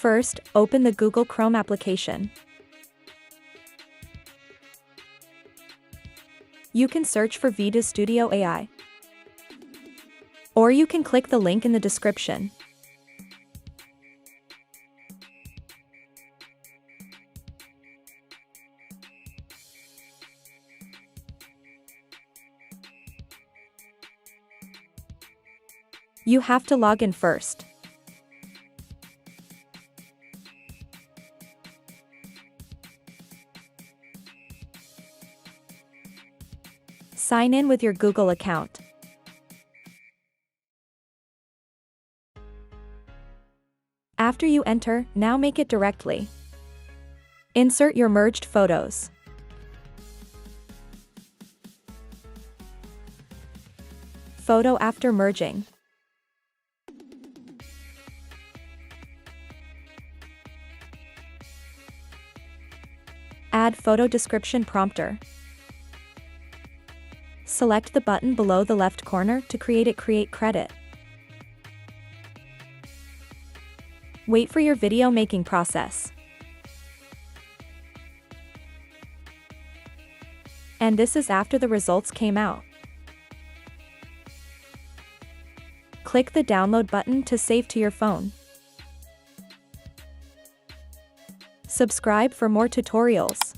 First, open the Google Chrome application. You can search for Vidu Studio AI. Or you can click the link in the description. You have to log in first. Sign in with your Google account. After you enter, now make it directly. Insert your merged photos. Photo after merging. Add photo description prompter. Select the button below the left corner to create credit. Wait for your video making process. And this is after the results came out. Click the download button to save to your phone. Subscribe for more tutorials.